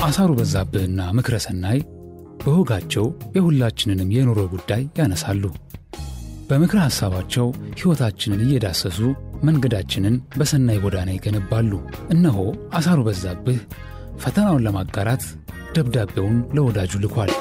አሳሩ በዛብህና ምክረሰናይ በሆጋቸው የሁላችንንም የኑሮ ጉዳይ ያነሳሉ። በምክረ ሐሳባቸው ሕይወታችንን እየዳሰሱ መንገዳችንን በሰናይ ጎዳና ይገነባሉ። እነሆ አሳሩ በዛብህ ፈተናውን ለማጋራት ደብዳቤውን ለወዳጁ ልኳል።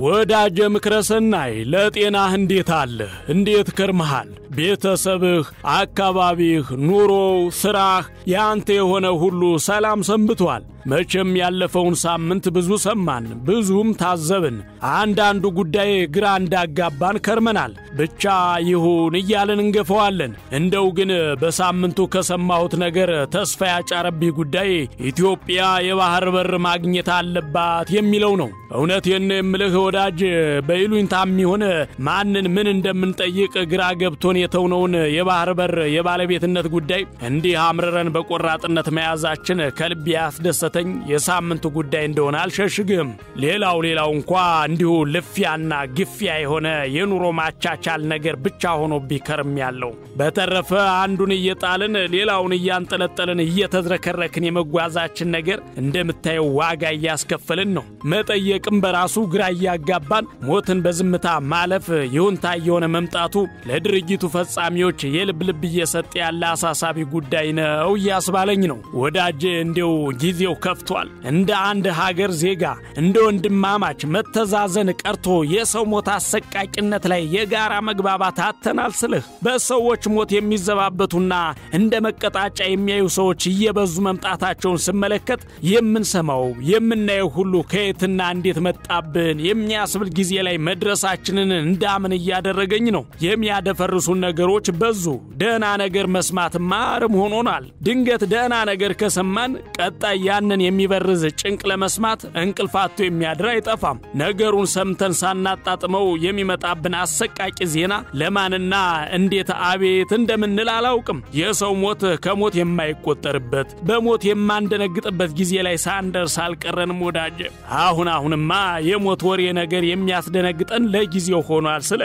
ወዳጄ ምክረሰናይ ለጤናህ እንዴት አለ? እንዴት ከርመሃል? ቤተሰብህ፣ አካባቢህ፣ ኑሮው፣ ስራህ ያንተ የሆነ ሁሉ ሰላም ሰንብቷል? መቼም ያለፈውን ሳምንት ብዙ ሰማን፣ ብዙም ታዘብን። አንዳንዱ ጉዳይ ግራ እንዳጋባን ከርመናል። ብቻ ይሁን እያለን እንገፈዋለን። እንደው ግን በሳምንቱ ከሰማሁት ነገር ተስፋ ያጫረብኝ ጉዳይ ኢትዮጵያ የባህር በር ማግኘት አለባት የሚለው ነው። እውነቴን የምልህ ወዳጅ፣ በይሉኝታም ይሁን ማንን ምን እንደምንጠይቅ ግራ ገብቶን የተውነውን የባህር በር የባለቤትነት ጉዳይ እንዲህ አምረረን በቆራጥነት መያዛችን ከልብ ያስደሰተኝ የሳምንቱ ጉዳይ እንደሆነ አልሸሽግም። ሌላው እንኳ እንዲሁ ልፊያና ግፊያ የሆነ የኑሮ ማቻቻል ነገር ብቻ ሆኖ ቢከርም ያለው። በተረፈ አንዱን እየጣልን ሌላውን እያንጠለጠልን እየተዝረከረክን የመጓዛችን ነገር እንደምታየው ዋጋ እያስከፈልን ነው። መጠየቅም በራሱ ግራ እያጋባን ሞትን በዝምታ ማለፍ ይሁንታ የሆነ መምጣቱ ለድርጅቱ ፈጻሚዎች የልብ እየሰጠ ያለ አሳሳቢ ጉዳይ ነው እያስባለኝ ነው። ወዳጄ እንደው ጊዜው ከፍቷል። እንደ አንድ ሀገር ዜጋ እንደ ወንድማማች መተዛዘን ቀርቶ የሰው ሞት አሰቃቂነት ላይ የጋራ መግባባት አተናል ስልህ በሰዎች ሞት የሚዘባበቱና እንደ መቀጣጫ የሚያዩ ሰዎች እየበዙ መምጣታቸውን ስመለከት የምንሰማው የምናየው ሁሉ ከየትና እንዴት መጣብን የሚያስብል ጊዜ ላይ መድረሳችንን እንዳምን እያደረገኝ ነው። የሚያደፈርሱ ነገሮች በዙ። ደህና ነገር መስማት ማርም ሆኖናል። ድንገት ደህና ነገር ከሰማን ቀጣይ ያንን የሚበርዝ ጭንቅ ለመስማት እንቅልፋቱ የሚያድር አይጠፋም። ነገሩን ሰምተን ሳናጣጥመው የሚመጣብን አሰቃቂ ዜና ለማንና እንዴት አቤት እንደምንል አላውቅም። የሰው ሞት ከሞት የማይቆጠርበት በሞት የማንደነግጥበት ጊዜ ላይ ሳንደርስ አልቀረንም ወዳጄ። አሁንማ የሞት ወሬ ነገር የሚያስደነግጠን ለጊዜው ሆኗል ስለ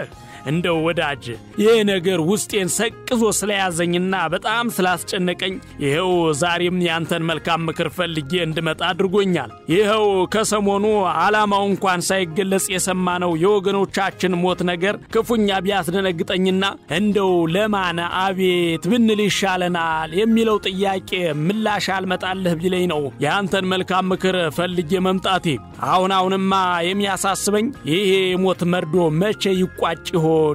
እንደው ወዳጅ ይሄ ነገር ውስጤን ሰቅዞ ስለያዘኝና በጣም ስላስጨነቀኝ ይሄው ዛሬም ያንተን መልካም ምክር ፈልጌ እንድመጣ አድርጎኛል። ይሄው ከሰሞኑ ዓላማው እንኳን ሳይገለጽ የሰማነው የወገኖቻችን ሞት ነገር ክፉኛ ቢያስደነግጠኝና እንደው ለማን አቤት ብንል ይሻለናል የሚለው ጥያቄ ምላሽ አልመጣልህ ቢለኝ ነው ያንተን መልካም ምክር ፈልጌ መምጣቴ። አሁንማ የሚያሳስበኝ ይሄ ሞት መርዶ መቼ ይቋጭ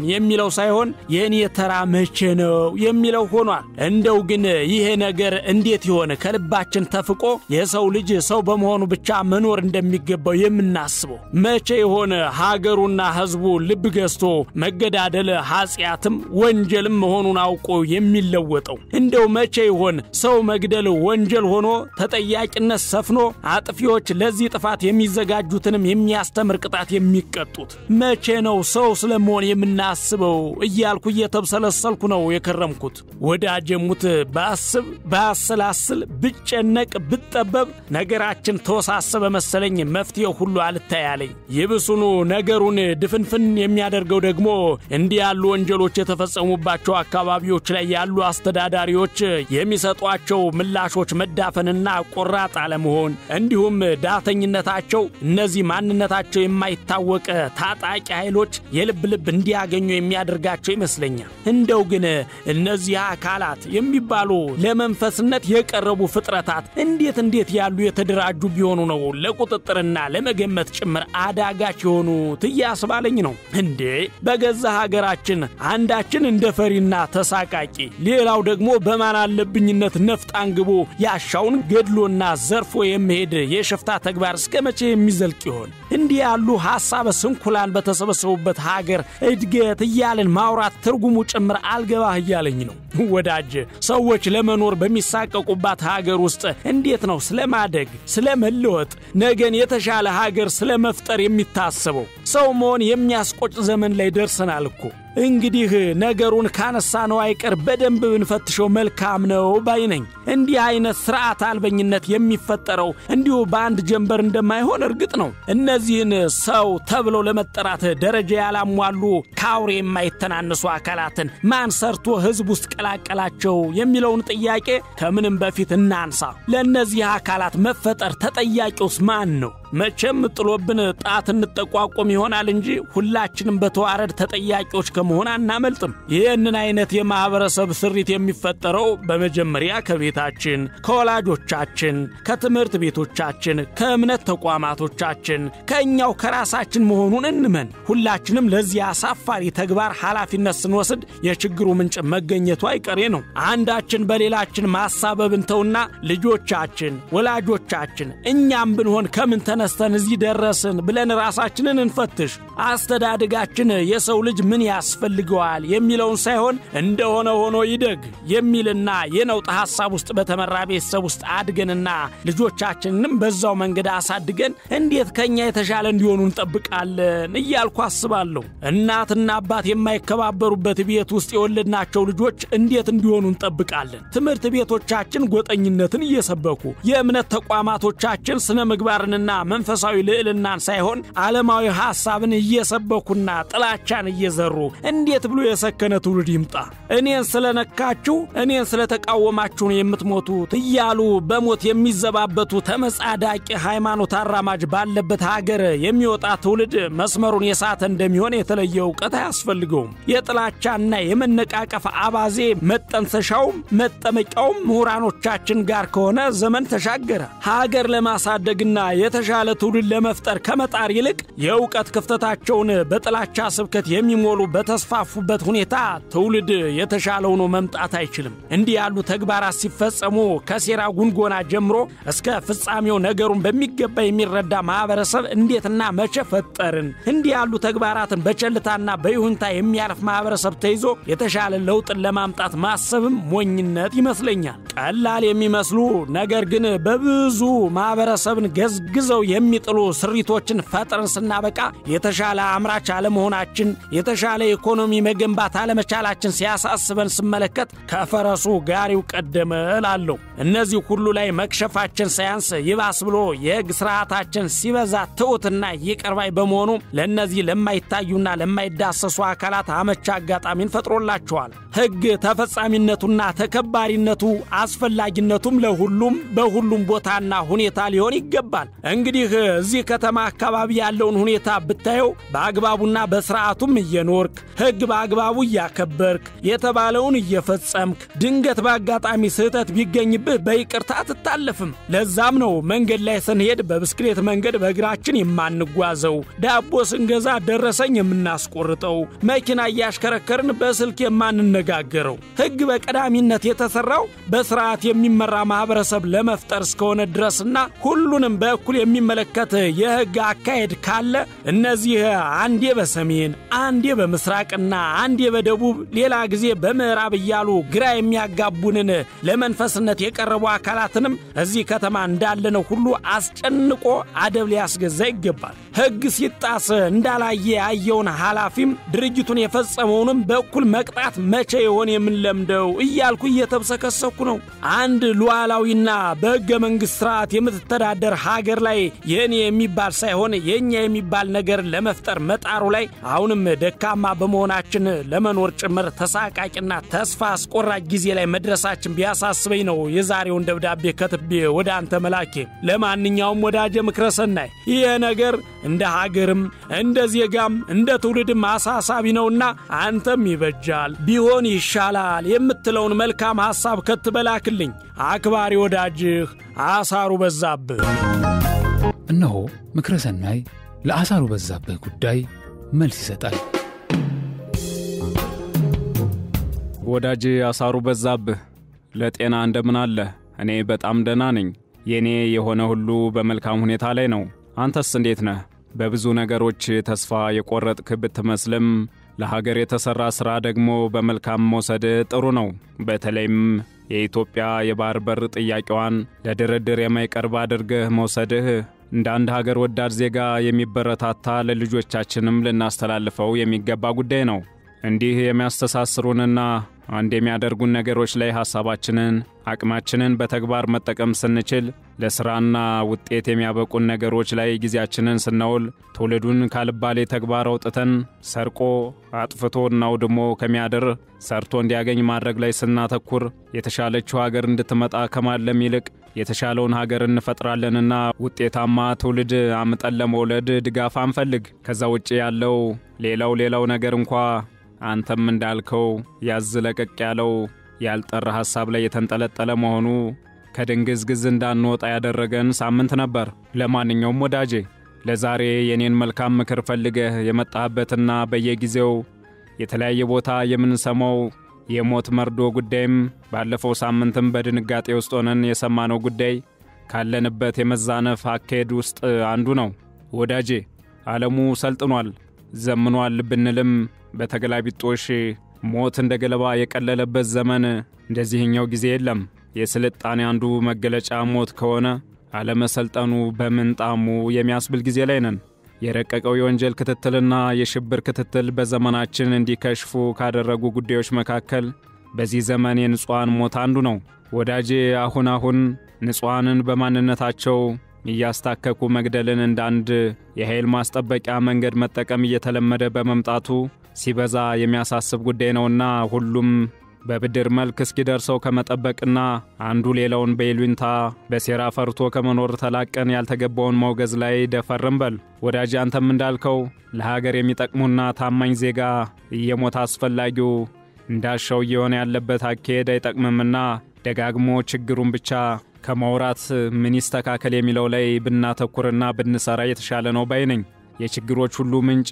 የሚለው ሳይሆን የኔ ተራ መቼ ነው የሚለው ሆኗል። እንደው ግን ይሄ ነገር እንዴት ይሆነ ከልባችን ተፍቆ የሰው ልጅ ሰው በመሆኑ ብቻ መኖር እንደሚገባው የምናስበው? መቼ ይሆነ ሀገሩና ህዝቡ ልብ ገዝቶ መገዳደል ኃጢአትም ወንጀልም መሆኑን አውቆ የሚለወጠው? እንደው መቼ ይሆን ሰው መግደል ወንጀል ሆኖ ተጠያቂነት ሰፍኖ አጥፊዎች ለዚህ ጥፋት የሚዘጋጁትንም የሚያስተምር ቅጣት የሚቀጡት? መቼ ነው ሰው ስለመሆን የምናስበው እያልኩ እየተብሰለሰልኩ ነው የከረምኩት። ወዳጄ ሙት ባስብ ባሰላስል ብጨነቅ ብጠበብ ነገራችን ተወሳሰበ መሰለኝ። መፍትሄው ሁሉ አልታያለኝ። ይብሱኑ ነገሩን ድፍንፍን የሚያደርገው ደግሞ እንዲህ ያሉ ወንጀሎች የተፈጸሙባቸው አካባቢዎች ላይ ያሉ አስተዳዳሪዎች የሚሰጧቸው ምላሾች መዳፈንና ቆራጥ አለመሆን እንዲሁም ዳተኝነታቸው እነዚህ ማንነታቸው የማይታወቅ ታጣቂ ኃይሎች የልብ እንዲያገኙ የሚያደርጋቸው ይመስለኛል። እንደው ግን እነዚህ አካላት የሚባሉ ለመንፈስነት የቀረቡ ፍጥረታት እንዴት ያሉ የተደራጁ ቢሆኑ ነው ለቁጥጥርና ለመገመት ጭምር አዳጋች የሆኑት እያስባለኝ ነው። እንዴ በገዛ ሀገራችን አንዳችን እንደ ፈሪና ተሳቃቂ ሌላው ደግሞ በማን አለብኝነት ነፍጥ አንግቦ ያሻውን ገድሎና ዘርፎ የሚሄድ የሽፍታ ተግባር እስከመቼ የሚዘልቅ ይሆን? እንዲህ ያሉ ሐሳብ ስንኩላን በተሰበሰቡበት ሀገር እድገት እያልን ማውራት ትርጉሙ ጭምር አልገባህ እያለኝ ነው ወዳጄ። ሰዎች ለመኖር በሚሳቀቁባት ሀገር ውስጥ እንዴት ነው ስለማደግ ስለመለወጥ ነገን የተሻለ ሀገር ስለመፍጠር የሚታሰበው? ሰው መሆን የሚያስቆጭ ዘመን ላይ ደርሰናል እኮ። እንግዲህ ነገሩን ካነሳነው አይቀር በደንብ ብንፈትሸው መልካም ነው ባይነኝ። እንዲህ አይነት ስርዓት አልበኝነት የሚፈጠረው እንዲሁ በአንድ ጀንበር እንደማይሆን እርግጥ ነው። እነዚህን ሰው ተብለው ለመጠራት ደረጃ ያላሟሉ ካውሬ የማይተናነሱ አካላትን ማን ሰርቶ ህዝብ ውስጥ ቀላቀላቸው የሚለውን ጥያቄ ከምንም በፊት እናንሳ። ለእነዚህ አካላት መፈጠር ተጠያቂውስ ማን ነው? መቼም ጥሎብን ጣት እንጠቋቆም ይሆናል እንጂ ሁላችንም በተዋረድ ተጠያቂዎች ከመሆን አናመልጥም። ይህንን አይነት የማህበረሰብ ስሪት የሚፈጠረው በመጀመሪያ ከቤታችን፣ ከወላጆቻችን፣ ከትምህርት ቤቶቻችን፣ ከእምነት ተቋማቶቻችን፣ ከኛው ከራሳችን መሆኑን እንመን። ሁላችንም ለዚህ አሳፋሪ ተግባር ኃላፊነት ስንወስድ የችግሩ ምንጭ መገኘቱ አይቀሬ ነው። አንዳችን በሌላችን ማሳበብን ተውና ልጆቻችን፣ ወላጆቻችን እኛም ብንሆን ከምን ተነስተን እዚህ ደረስን ብለን ራሳችንን እንፈትሽ። አስተዳደጋችን የሰው ልጅ ምን ያስፈልገዋል የሚለውን ሳይሆን እንደሆነ ሆኖ ይደግ የሚልና የነውጥ ሐሳብ ውስጥ በተመራ ቤተሰብ ውስጥ አድገንና ልጆቻችንንም በዛው መንገድ አሳድገን እንዴት ከኛ የተሻለ እንዲሆኑ እንጠብቃለን እያልኩ አስባለሁ። እናትና አባት የማይከባበሩበት ቤት ውስጥ የወለድናቸው ልጆች እንዴት እንዲሆኑ እንጠብቃለን? ትምህርት ቤቶቻችን ጎጠኝነትን እየሰበኩ የእምነት ተቋማቶቻችን ስነ ምግባርንና መንፈሳዊ ልዕልናን ሳይሆን ዓለማዊ ሐሳብን እየሰበኩና ጥላቻን እየዘሩ እንዴት ብሎ የሰከነ ትውልድ ይምጣ? እኔን ስለነካችሁ እኔን ስለተቃወማችሁ ነው የምትሞቱት እያሉ በሞት የሚዘባበቱ ተመጻዳቂ ሃይማኖት አራማጅ ባለበት ሀገር የሚወጣ ትውልድ መስመሩን የሳተ እንደሚሆን የተለየ ዕውቀት አያስፈልገውም። የጥላቻና የመነቃቀፍ አባዜ መጠንሰሻውም መጠመቂያውም ምሁራኖቻችን ጋር ከሆነ ዘመን ተሻገረ። ሀገር ለማሳደግና የተሻለ ትውልድ ለመፍጠር ከመጣር ይልቅ የዕውቀት ክፍተታቸውን በጥላቻ ስብከት የሚሞሉ በተስፋፉበት ሁኔታ ትውልድ የተሻለው ነው መምጣት አይችልም። እንዲህ ያሉ ተግባራት ሲፈጸሙ ከሴራ ጉንጎና ጀምሮ እስከ ፍጻሜው ነገሩን በሚገባ የሚረዳ ማህበረሰብ እንዴትና መቼ ፈጠርን? እንዲህ ያሉ ተግባራትን በቸልታና በይሁንታ የሚያልፍ ማህበረሰብ ተይዞ የተሻለ ለውጥን ለማምጣት ማሰብም ሞኝነት ይመስለኛል። ቀላል የሚመስሉ ነገር ግን በብዙ ማህበረሰብን ገዝግዘው የሚጥሉ ስሪቶችን ፈጥረን ስናበቃ የተሻለ አምራች አለመሆናችን፣ የተሻለ ኢኮኖሚ መገንባት አለመቻላችን ሲያሳስበን ስመለከት ከፈረሱ ጋሪው ቀደመ እላለሁ። እነዚህ ሁሉ ላይ መክሸፋችን ሳያንስ ይባስ ብሎ የሕግ ስርዓታችን ሲበዛ ትውትና ይቀርባይ በመሆኑ ለነዚህ ለማይታዩና ለማይዳሰሱ አካላት አመቻ አጋጣሚን ፈጥሮላቸዋል። ሕግ ተፈጻሚነቱና ተከባሪነቱ አስፈላጊነቱም ለሁሉም በሁሉም ቦታና ሁኔታ ሊሆን ይገባል። እንግዲህ እዚህ ከተማ አካባቢ ያለውን ሁኔታ ብታየው በአግባቡና በስርዓቱም እየኖርክ ሕግ በአግባቡ ያከበርክ የተባለውን እየፈጸምክ ድንገት በአጋጣሚ ስህተት ቢገኝብህ በይቅርታ አትታለፍም። ለዛም ነው መንገድ ላይ ስንሄድ በብስክሌት መንገድ በእግራችን የማንጓዘው፣ ዳቦ ስንገዛ ደረሰኝ የምናስቆርጠው፣ መኪና እያሽከረከርን በስልክ የማንነጋገረው። ሕግ በቀዳሚነት የተሰራው በስርዓት የሚመራ ማህበረሰብ ለመፍጠር እስከሆነ ድረስና ሁሉንም በእኩል የሚመለከት የሕግ አካሄድ ካለ እነዚህ አንዴ በሰሜን አንዴ በምስራቅና አንዴ በደቡብ ሌላ ጊዜ በምዕራብ እያሉ ግራ የሚያጋቡንን ለመንፈስነት የቀረቡ አካላትንም እዚህ ከተማ እንዳለነው ሁሉ አስጨንቆ አደብ ሊያስገዛ ይገባል። ሕግ ሲጣስ እንዳላየ ያየውን ኃላፊም ድርጅቱን የፈጸመውንም በእኩል መቅጣት መቼ ይሆን የምንለምደው እያልኩ እየተብሰከሰኩ ነው። አንድ ሉዓላዊና በሕገ መንግሥት ስርዓት የምትተዳደር ሀገር ላይ የኔ የሚባል ሳይሆን የኛ የሚባል ነገር ለመፍጠር መጣሩ ላይ አሁንም ደካማ በመሆናችን ለመኖር ጭምር ተሳቃቂና ተስፋ አስቆራጭ ጊዜ ላይ መድረሳችን ቢያሳስበኝ ነው የዛሬውን ደብዳቤ ከትቤ ወደ አንተ መላኬ። ለማንኛውም ወዳጄ ምክረሰናይ ይሄ ነገር እንደ ሀገርም እንደ ዜጋም እንደ ትውልድም አሳሳቢ ነውና አንተም ይበጃል ቢሆን ይሻላል የምትለውን መልካም ሐሳብ ከትበላክልኝ። አክባሪ ወዳጅህ አሳሩ በዛብህ። እነሆ ምክረሰናይ ለአሳሩ በዛብህ ጉዳይ መልስ ይሰጣል። ወዳጄ አሳሩ በዛብህ ለጤና እንደምን አለ? እኔ በጣም ደህና ነኝ። የኔ የሆነ ሁሉ በመልካም ሁኔታ ላይ ነው። አንተስ እንዴት ነህ? በብዙ ነገሮች ተስፋ የቆረጥክ ብትመስልም ለሀገር የተሰራ ሥራ ደግሞ በመልካም መውሰድ ጥሩ ነው። በተለይም የኢትዮጵያ የባህር በር ጥያቄዋን ለድርድር የማይቀርብ አድርገህ መውሰድህ እንደ አንድ ሀገር ወዳድ ዜጋ የሚበረታታ ለልጆቻችንም ልናስተላልፈው የሚገባ ጉዳይ ነው። እንዲህ የሚያስተሳስሩንና አንድ የሚያደርጉን ነገሮች ላይ ሐሳባችንን አቅማችንን በተግባር መጠቀም ስንችል ለሥራና ውጤት የሚያበቁን ነገሮች ላይ ጊዜያችንን ስናውል ትውልዱን ካልባሌ ተግባር አውጥተን ሰርቆ አጥፍቶና አውድሞ ከሚያድር ሰርቶ እንዲያገኝ ማድረግ ላይ ስናተኩር የተሻለችው ሀገር እንድትመጣ ከማለም ይልቅ የተሻለውን ሀገር እንፈጥራለንና ውጤታማ ትውልድ አምጠን ለመውለድ ድጋፍ አንፈልግ። ከዛ ውጪ ያለው ሌላው ነገር እንኳ አንተም እንዳልከው ያዝለቀቅ ያለው ያልጠራ ሐሳብ ላይ የተንጠለጠለ መሆኑ ከድንግዝግዝ እንዳንወጣ ያደረገን ሳምንት ነበር። ለማንኛውም ወዳጄ ለዛሬ የኔን መልካም ምክር ፈልገህ የመጣህበትና በየጊዜው የተለያየ ቦታ የምንሰማው የሞት መርዶ ጉዳይም ባለፈው ሳምንትም በድንጋጤ ውስጥ ሆነን የሰማነው ጉዳይ ካለንበት የመዛነፍ አካሄድ ውስጥ አንዱ ነው። ወዳጄ ዓለሙ ሰልጥኗል ዘምኗል ብንልም በተገላቢጦሽ ሞት እንደ ገለባ የቀለለበት ዘመን እንደዚህኛው ጊዜ የለም። የስልጣኔ አንዱ መገለጫ ሞት ከሆነ አለመሰልጠኑ በምንጣሙ የሚያስብል ጊዜ ላይ ነን። የረቀቀው የወንጀል ክትትልና የሽብር ክትትል በዘመናችን እንዲከሽፉ ካደረጉ ጉዳዮች መካከል በዚህ ዘመን የንጹሃን ሞት አንዱ ነው። ወዳጄ አሁን ንጹሃንን በማንነታቸው እያስታከኩ መግደልን እንዳንድ የኃይል ማስጠበቂያ መንገድ መጠቀም እየተለመደ በመምጣቱ ሲበዛ የሚያሳስብ ጉዳይ ነውና ሁሉም በብድር መልክ እስኪደርሰው ከመጠበቅና አንዱ ሌላውን በይሉኝታ በሴራ ፈርቶ ከመኖር ተላቀን ያልተገባውን መውገዝ ላይ ደፈርም በል። ወዳጅ አንተም እንዳልከው ለሀገር የሚጠቅሙና ታማኝ ዜጋ እየሞት አስፈላጊው እንዳሻው እየሆነ ያለበት አካሄድ አይጠቅምምና ደጋግሞ ችግሩን ብቻ ከማውራት ምን ይስተካከል የሚለው ላይ ብናተኩርና ብንሰራ የተሻለ ነው ባይ ነኝ። የችግሮች ሁሉ ምንጭ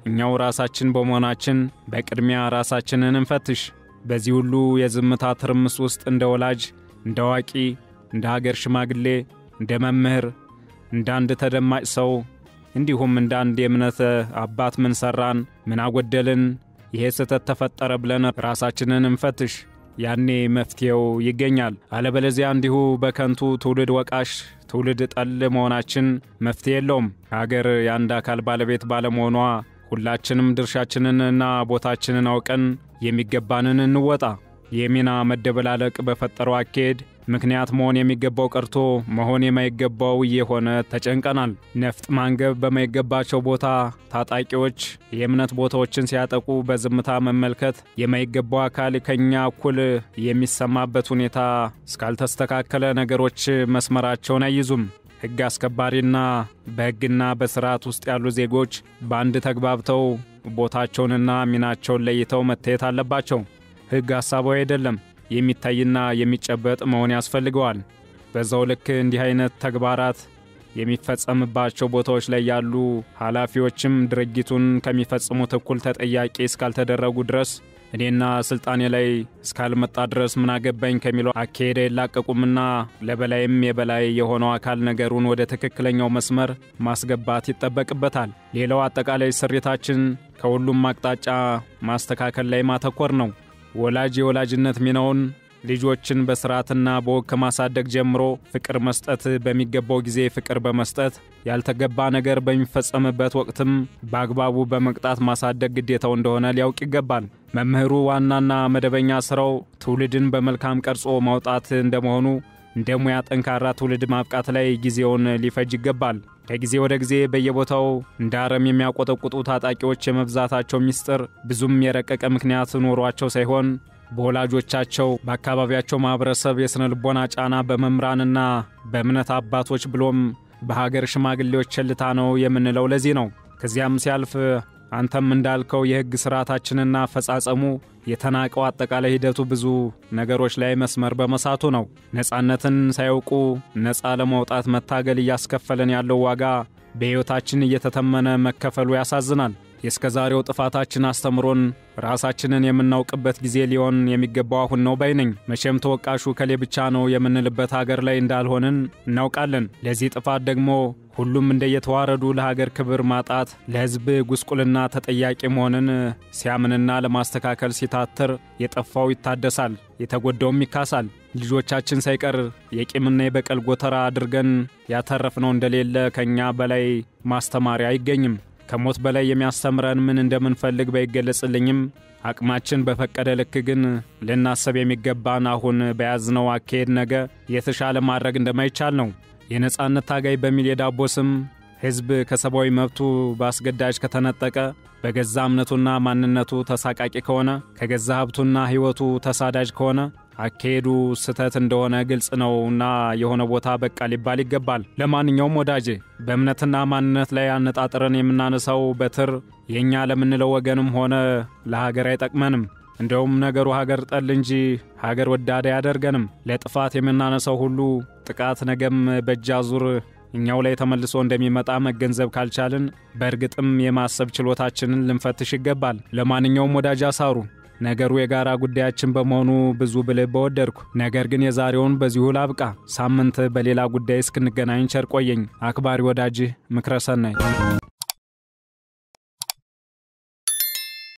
እኛው ራሳችን በመሆናችን በቅድሚያ ራሳችንን እንፈትሽ። በዚህ ሁሉ የዝምታ ትርምስ ውስጥ እንደ ወላጅ፣ እንደ አዋቂ፣ እንደ ሀገር ሽማግሌ፣ እንደ መምህር፣ እንደ አንድ ተደማጭ ሰው እንዲሁም እንደ አንድ የእምነት አባት ምን ሰራን፣ ምን አጎደልን፣ ይሄ ስህተት ተፈጠረ ብለን ራሳችንን እንፈትሽ። ያኔ መፍትሄው ይገኛል። አለበለዚያ እንዲሁ በከንቱ ትውልድ ወቃሽ ትውልድ ጠል መሆናችን መፍትሄ የለውም። ሀገር የአንድ አካል ባለቤት ባለመሆኗ ሁላችንም ድርሻችንንና ቦታችንን አውቀን የሚገባንን እንወጣ። የሚና መደበላለቅ በፈጠረው አካሄድ ምክንያት መሆን የሚገባው ቀርቶ መሆን የማይገባው እየሆነ ተጨንቀናል። ነፍጥ ማንገብ በማይገባቸው ቦታ ታጣቂዎች የእምነት ቦታዎችን ሲያጠቁ በዝምታ መመልከት የማይገባው አካል ከኛ እኩል የሚሰማበት ሁኔታ እስካልተስተካከለ ነገሮች መስመራቸውን አይዙም። ሕግ አስከባሪና በሕግና በሥርዓት ውስጥ ያሉ ዜጎች በአንድ ተግባብተው ቦታቸውንና ሚናቸውን ለይተው መታየት አለባቸው። ሕግ ሐሳባዊ አይደለም፣ የሚታይና የሚጨበጥ መሆን ያስፈልገዋል። በዛው ልክ እንዲህ አይነት ተግባራት የሚፈጸምባቸው ቦታዎች ላይ ያሉ ኃላፊዎችም ድርጊቱን ከሚፈጽሙት እኩል ተጠያቂ እስካልተደረጉ ድረስ እኔና ስልጣኔ ላይ እስካልመጣ ድረስ ምን አገባኝ ከሚለው አካሄድ ይላቀቁምና ለበላይም የበላይ የሆነው አካል ነገሩን ወደ ትክክለኛው መስመር ማስገባት ይጠበቅበታል። ሌላው አጠቃላይ ስሪታችን ከሁሉም አቅጣጫ ማስተካከል ላይ ማተኮር ነው። ወላጅ የወላጅነት ሚናውን ልጆችን በስርዓትና በወግ ከማሳደግ ጀምሮ ፍቅር መስጠት በሚገባው ጊዜ ፍቅር በመስጠት ያልተገባ ነገር በሚፈጸምበት ወቅትም በአግባቡ በመቅጣት ማሳደግ ግዴታው እንደሆነ ሊያውቅ ይገባል። መምህሩ ዋናና መደበኛ ስራው ትውልድን በመልካም ቀርጾ ማውጣት እንደመሆኑ እንደ ሙያ ጠንካራ ትውልድ ማብቃት ላይ ጊዜውን ሊፈጅ ይገባል። ከጊዜ ወደ ጊዜ በየቦታው እንደ አረም የሚያቆጠቁጡ ታጣቂዎች የመብዛታቸው ሚስጥር ብዙም የረቀቀ ምክንያት ኖሯቸው ሳይሆን በወላጆቻቸው በአካባቢያቸው ማህበረሰብ የስነ ልቦና ጫና በመምራንና በእምነት አባቶች ብሎም በሀገር ሽማግሌዎች ቸልታ ነው የምንለው ለዚህ ነው። ከዚያም ሲያልፍ አንተም እንዳልከው የሕግ ሥርዓታችንና አፈጻጸሙ የተናቀው አጠቃላይ ሂደቱ ብዙ ነገሮች ላይ መስመር በመሳቱ ነው። ነፃነትን ሳያውቁ ነፃ ለማውጣት መታገል እያስከፈለን ያለው ዋጋ በሕይወታችን እየተተመነ መከፈሉ ያሳዝናል። የእስከዛሬው ጥፋታችን አስተምሮን ራሳችንን የምናውቅበት ጊዜ ሊሆን የሚገባው አሁን ነው ባይ ነኝ። መቼም ተወቃሹ ከሌ ብቻ ነው የምንልበት ሀገር ላይ እንዳልሆንን እናውቃለን። ለዚህ ጥፋት ደግሞ ሁሉም እንደየተዋረዱ ለሀገር ክብር ማጣት፣ ለሕዝብ ጉስቁልና ተጠያቂ መሆንን ሲያምንና ለማስተካከል ሲታትር የጠፋው ይታደሳል፣ የተጎዳውም ይካሳል። ልጆቻችን ሳይቀር የቂምና የበቀል ጎተራ አድርገን ያተረፍነው እንደሌለ ከኛ በላይ ማስተማሪያ አይገኝም። ከሞት በላይ የሚያስተምረን ምን እንደምንፈልግ ባይገለጽልኝም አቅማችን በፈቀደ ልክ ግን ልናስብ የሚገባን አሁን በያዝነው አካሄድ ነገ የተሻለ ማድረግ እንደማይቻል ነው። የነጻነት ታጋይ በሚል የዳቦ ስም ሕዝብ ከሰብአዊ መብቱ ባስገዳጅ ከተነጠቀ በገዛ እምነቱና ማንነቱ ተሳቃቂ ከሆነ ከገዛ ሀብቱና ሕይወቱ ተሳዳጅ ከሆነ አካሄዱ ስተት እንደሆነ ግልጽ ነውና የሆነ ቦታ በቃ ሊባል ይገባል። ለማንኛውም ወዳጄ በእምነትና ማንነት ላይ አነጣጥረን የምናነሳው በትር የኛ ለምንለው ወገንም ሆነ ለሀገር አይጠቅመንም። እንደውም ነገሩ ሀገር ጠል እንጂ ሀገር ወዳድ ያደርገንም። ለጥፋት የምናነሳው ሁሉ ጥቃት ነገም በእጅ አዙር እኛው ላይ ተመልሶ እንደሚመጣ መገንዘብ ካልቻልን በእርግጥም የማሰብ ችሎታችንን ልንፈትሽ ይገባል። ለማንኛውም ወዳጅ አሳሩ ነገሩ የጋራ ጉዳያችን በመሆኑ ብዙ ብልህ በወደድኩ። ነገር ግን የዛሬውን በዚሁ ላብቃ። ሳምንት በሌላ ጉዳይ እስክንገናኝ ቸር ቆየኝ። አክባሪ ወዳጅ ምክረ ሰናይ።